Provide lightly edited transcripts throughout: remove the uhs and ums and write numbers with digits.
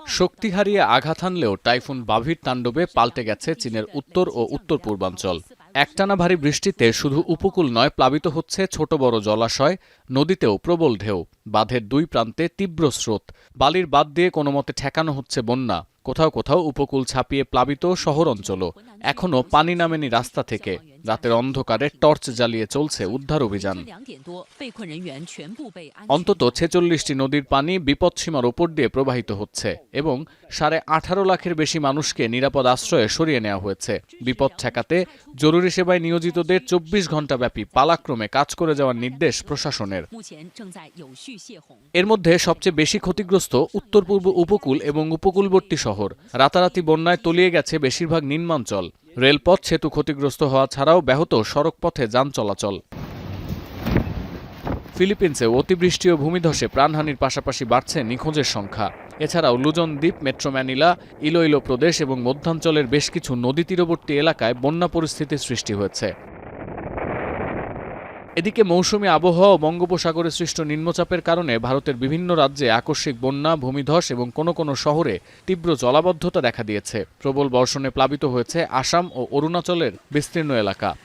শক্তি হারিয়ে আঘাত হানলেও টাইফুন বাভির তাণ্ডবে পাল্টে গেছে চীনের উত্তর ও উত্তর পূর্বাঞ্চল। একটানা ভারী বৃষ্টিতে শুধু উপকূল নয়, প্লাবিত হচ্ছে ছোট বড় জলাশয়, নদীতেও প্রবল ঢেউ, বাঁধের দুই প্রান্তে তীব্র স্রোত। বালির বাঁধ দিয়ে কোনোমতে ঠেকানো হচ্ছে বন্যা। কোথাও কোথাও উপকূল ছাপিয়ে প্লাবিত শহর অঞ্চলও। এখনও পানি নামেনি রাস্তা থেকে। রাতের অন্ধকারে টর্চ জ্বালিয়ে চলছে উদ্ধার অভিযান। অন্তত ৪৬টি নদীর পানি বিপদসীমার ওপর দিয়ে প্রবাহিত হচ্ছে এবং ১৮.৫ লাখের বেশি মানুষকে নিরাপদ আশ্রয়ে সরিয়ে নেওয়া হয়েছে। বিপদ ঠেকাতে জরুরি সেবায় নিয়োজিতদের ২৪ ঘণ্টাব্যাপী পালাক্রমে কাজ করে যাওয়ার নির্দেশ প্রশাসনের। এর মধ্যে সবচেয়ে বেশি ক্ষতিগ্রস্ত উত্তর পূর্ব উপকূল এবং উপকূলবর্তী শহর। রাতারাতি বন্যায় তলিয়ে গেছে বেশিরভাগ নিম্নাঞ্চল। রেলপথ সেতু ক্ষতিগ্রস্ত হওয়া ছাড়াও ব্যাহত সড়কপথে যান চলাচল। ফিলিপিন্সে অতিবৃষ্টি ও ভূমিধসে প্রাণহানির পাশাপাশি বাড়ছে নিখোঁজের সংখ্যা। এছাড়াও লুজন দ্বীপ, মেট্রো ম্যানিলা, ইলোইলো প্রদেশ এবং মধ্যাঞ্চলের বেশ কিছু নদী তীরবর্তী এলাকায় বন্যা পরিস্থিতির সৃষ্টি হয়েছে। এদিকে মৌসুমী আবহাওয়া ও বঙ্গোপসাগরে সৃষ্ট নিম্নচাপের কারণে ভারতের বিভিন্ন রাজ্যে আকস্মিক বন্যা, ভূমিধস এবং কোনো কোনো শহরে তীব্র জলাবদ্ধতা দেখা দিয়েছে। প্রবল বর্ষণে প্লাবিত হয়েছে আসাম ও অরুণাচলের বিস্তীর্ণ এলাকা।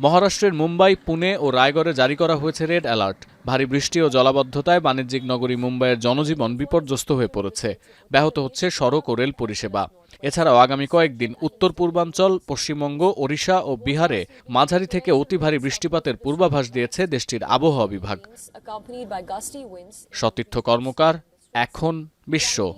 মহারাষ্ট্রের মুম্বাই, পুনে ও রায়গড়ে জারি করা হয়েছে রেড অ্যালার্ট। ভারী বৃষ্টি ও জলাবদ্ধতায় বাণিজ্যিক নগরী মুম্বাইয়ের জনজীবন বিপর্যস্ত হয়ে পড়েছে। ব্যাহত হচ্ছে সড়ক ও রেল পরিষেবা। এছাড়াও আগামী কয়েকদিন উত্তর পূর্বাঞ্চল, পশ্চিমবঙ্গ, ওড়িশা ও বিহারে মাঝারি থেকে অতি ভারী বৃষ্টিপাতের পূর্বাভাস দিয়েছে দেশটির আবহাওয়া বিভাগ। সতীর্থ কর্মকার, এখন বিশ্ব।